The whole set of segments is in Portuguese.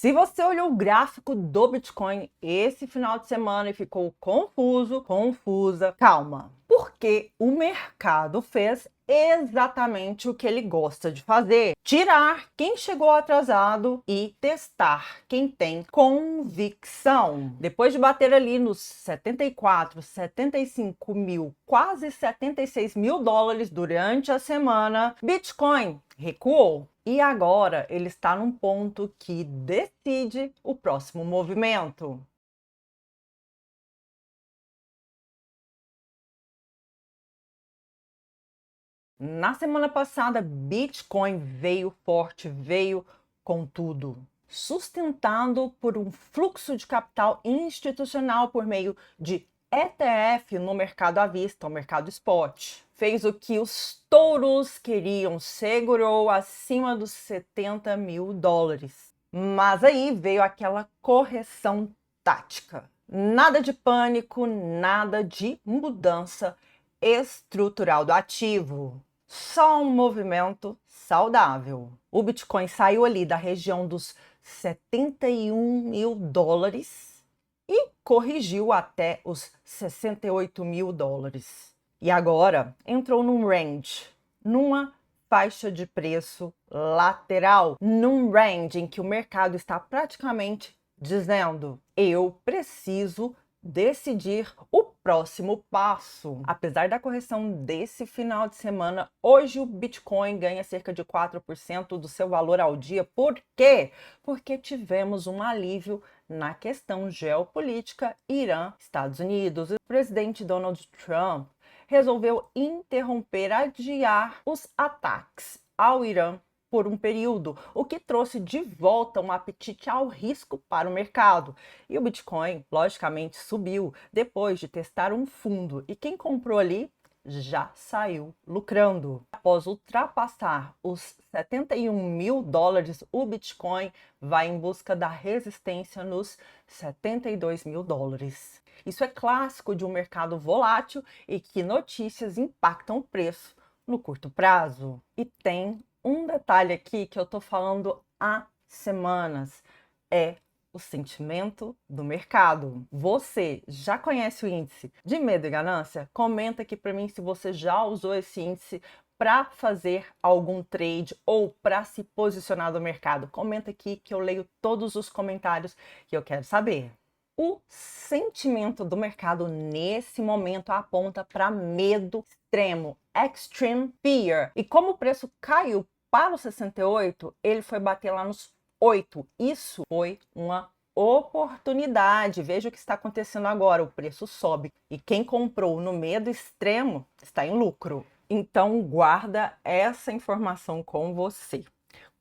Se você olhou o gráfico do Bitcoin esse final de semana e ficou confuso, confusa, calma. Porque o mercado fez exatamente o que ele gosta de fazer: tirar quem chegou atrasado e testar quem tem convicção. Depois de bater ali nos 74, 75 mil, quase 76 mil dólares durante a semana, Bitcoin recuou. E agora ele está num ponto que decide o próximo movimento. Na semana passada, Bitcoin veio forte, veio com tudo, sustentado por um fluxo de capital institucional por meio de ETF no mercado à vista, o mercado spot. Fez o que os touros queriam, segurou acima dos 70 mil dólares. Mas aí veio aquela correção tática. Nada de pânico, nada de mudança estrutural do ativo. Só um movimento saudável. O Bitcoin saiu ali da região dos 71 mil dólares e corrigiu até os 68 mil dólares. E agora entrou num range, numa faixa de preço lateral, num range em que o mercado está praticamente dizendo: eu preciso decidir o próximo passo. Apesar da correção desse final de semana, hoje o Bitcoin ganha cerca de 4% do seu valor ao dia. Por quê? Porque tivemos um alívio na questão geopolítica Irã-Estados Unidos. O presidente Donald Trump resolveu interromper, adiar os ataques ao Irã por um período, o que trouxe de volta um apetite ao risco para o mercado. E o Bitcoin, logicamente, subiu depois de testar um fundo. E quem comprou ali já saiu lucrando. Após ultrapassar os 71 mil dólares, o Bitcoin vai em busca da resistência nos 72 mil dólares. Isso é clássico de um mercado volátil e que notícias impactam o preço no curto prazo. E tem um detalhe aqui que eu tô falando há semanas: é o sentimento do mercado. Você já conhece o índice de medo e ganância? Comenta aqui para mim se você já usou esse índice para fazer algum trade ou para se posicionar no mercado. Comenta aqui que eu leio todos os comentários que eu quero saber. O sentimento do mercado nesse momento aponta para medo extremo, extreme fear. E como o preço caiu para os 68, ele foi bater lá nos 8. Isso foi uma oportunidade. Veja o que está acontecendo agora: o preço sobe e quem comprou no medo extremo está em lucro. Então guarda essa informação com você.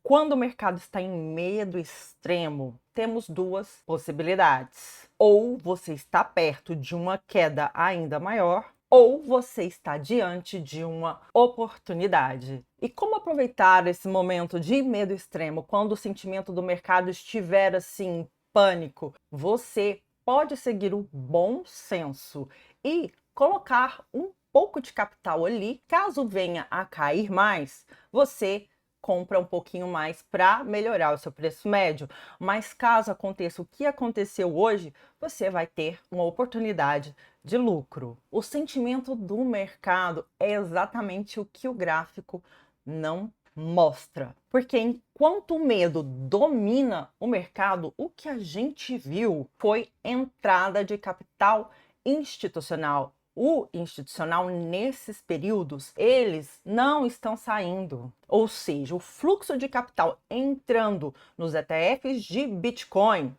Quando o mercado está em medo extremo, temos duas possibilidades: ou você está perto de uma queda ainda maior, ou você está diante de uma oportunidade. E como aproveitar esse momento de medo extremo quando o sentimento do mercado estiver assim, pânico? Você pode seguir o bom senso e colocar um pouco de capital ali. Caso venha a cair mais, você compra um pouquinho mais para melhorar o seu preço médio. Mas caso aconteça o que aconteceu hoje, você vai ter uma oportunidade de lucro. O sentimento do mercado é exatamente o que o gráfico não mostra. Porque enquanto o medo domina o mercado, o que a gente viu foi entrada de capital institucional. O institucional, nesses períodos, eles não estão saindo. Ou seja, o fluxo de capital entrando nos ETFs de Bitcoin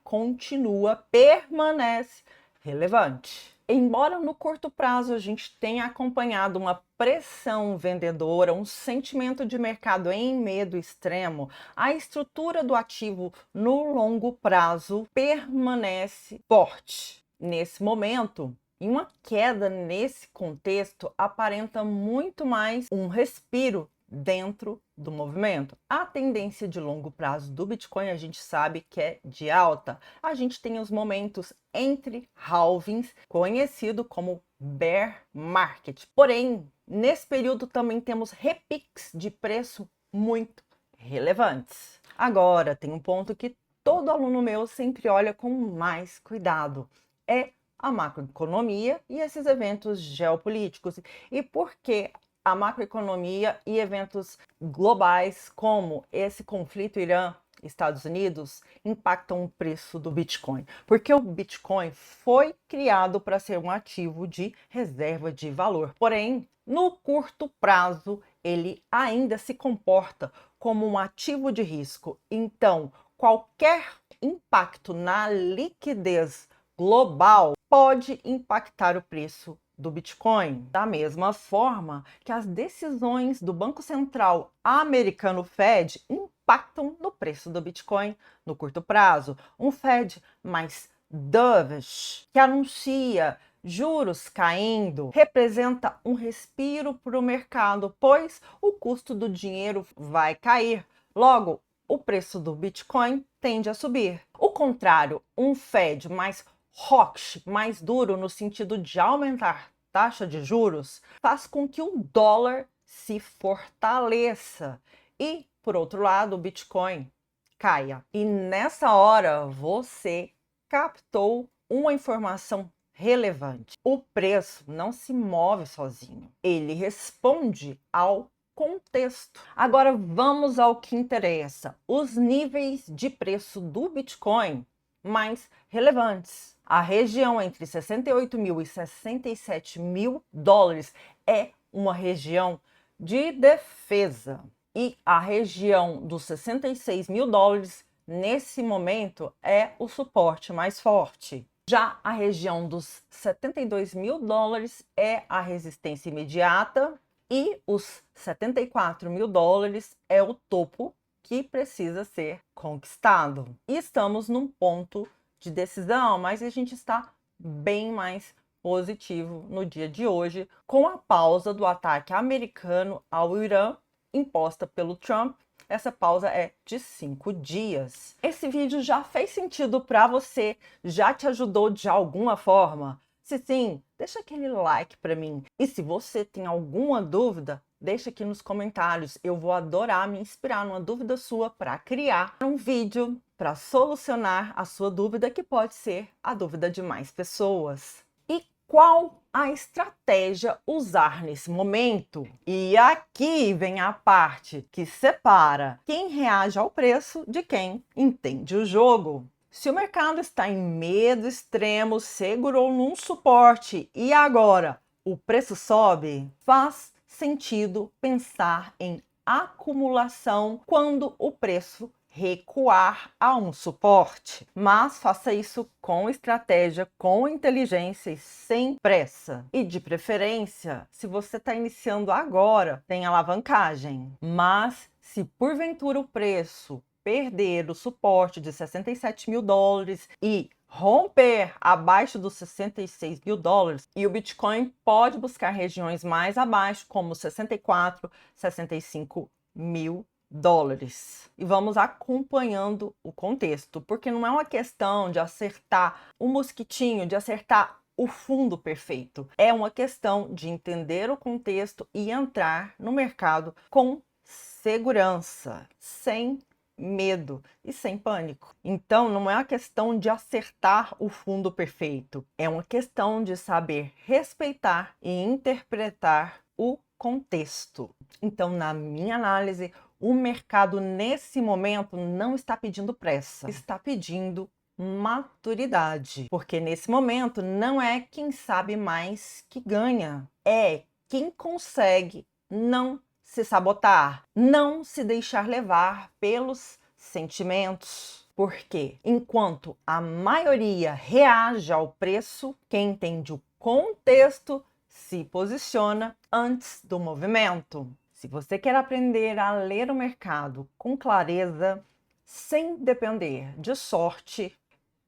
permanece relevante. Embora no curto prazo a gente tenha acompanhado uma pressão vendedora, um sentimento de mercado em medo extremo, a estrutura do ativo no longo prazo permanece forte. Nesse momento, e uma queda nesse contexto aparenta muito mais um respiro dentro do movimento. A tendência de longo prazo do Bitcoin a gente sabe que é de alta. A gente tem os momentos entre halvings, conhecido como bear market. Porém, nesse período também temos repiques de preço muito relevantes. Agora, tem um ponto que todo aluno meu sempre olha com mais cuidado. É a macroeconomia e esses eventos geopolíticos. E por que a macroeconomia e eventos globais como esse conflito Irã-Estados Unidos impactam o preço do Bitcoin? Porque o Bitcoin foi criado para ser um ativo de reserva de valor. Porém, no curto prazo, ele ainda se comporta como um ativo de risco. Então, qualquer impacto na liquidez global pode impactar o preço do Bitcoin. Da mesma forma que as decisões do Banco Central americano Fed impactam no preço do Bitcoin no curto prazo. Um Fed mais dovish, que anuncia juros caindo, representa um respiro para o mercado, pois o custo do dinheiro vai cair. Logo, o preço do Bitcoin tende a subir. O contrário, um Fed mais hawkish, mais duro no sentido de aumentar taxa de juros, faz com que o dólar se fortaleça e, por outro lado, o Bitcoin caia. E nessa hora você captou uma informação relevante. O preço não se move sozinho, ele responde ao contexto. Agora vamos ao que interessa: os níveis de preço do Bitcoin mais relevantes. A região entre 68 mil e 67 mil dólares é uma região de defesa. E a região dos 66 mil dólares, nesse momento, é o suporte mais forte. Já a região dos 72 mil dólares é a resistência imediata e os 74 mil dólares é o topo que precisa ser conquistado. E estamos num ponto de decisão, mas a gente está bem mais positivo no dia de hoje, com a pausa do ataque americano ao Irã imposta pelo Trump. Essa pausa é de 5 dias. Esse vídeo já fez sentido para você? Já te ajudou de alguma forma? Se sim, deixa aquele like para mim. E se você tem alguma dúvida, deixa aqui nos comentários. Eu vou adorar me inspirar numa dúvida sua para criar um vídeo para solucionar a sua dúvida, que pode ser a dúvida de mais pessoas. E qual a estratégia usar nesse momento? E aqui vem a parte que separa quem reage ao preço de quem entende o jogo. Se o mercado está em medo extremo, segurou num suporte e agora o preço sobe, faz sentido pensar em acumulação quando o preço recuar a um suporte, mas faça isso com estratégia, com inteligência e sem pressa. E de preferência, se você está iniciando agora, tem alavancagem. Mas se porventura o preço perder o suporte de 67 mil dólares e romper abaixo dos 66 mil dólares, e o Bitcoin pode buscar regiões mais abaixo, como 64, 65 mil dólares. E vamos acompanhando o contexto, porque não é uma questão de acertar o mosquitinho, de acertar o fundo perfeito. É uma questão de entender o contexto e entrar no mercado com segurança, sem medo e sem pânico. Então, não é uma questão de acertar o fundo perfeito, é uma questão de saber respeitar e interpretar o contexto. Então, na minha análise, o mercado nesse momento não está pedindo pressa, está pedindo maturidade, porque nesse momento não é quem sabe mais que ganha, é quem consegue não se sabotar, não se deixar levar pelos sentimentos. Porque enquanto a maioria reage ao preço, quem entende o contexto se posiciona antes do movimento. Se você quer aprender a ler o mercado com clareza, sem depender de sorte,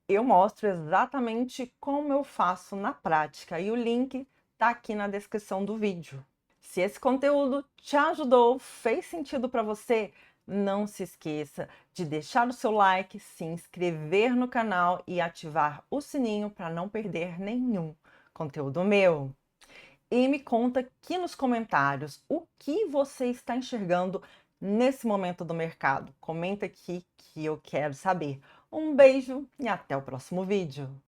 eu mostro exatamente como eu faço na prática e o link está aqui na descrição do vídeo. Se esse conteúdo te ajudou, fez sentido para você, não se esqueça de deixar o seu like, se inscrever no canal e ativar o sininho para não perder nenhum conteúdo meu. E me conta aqui nos comentários o que você está enxergando nesse momento do mercado. Comenta aqui que eu quero saber. Um beijo e até o próximo vídeo!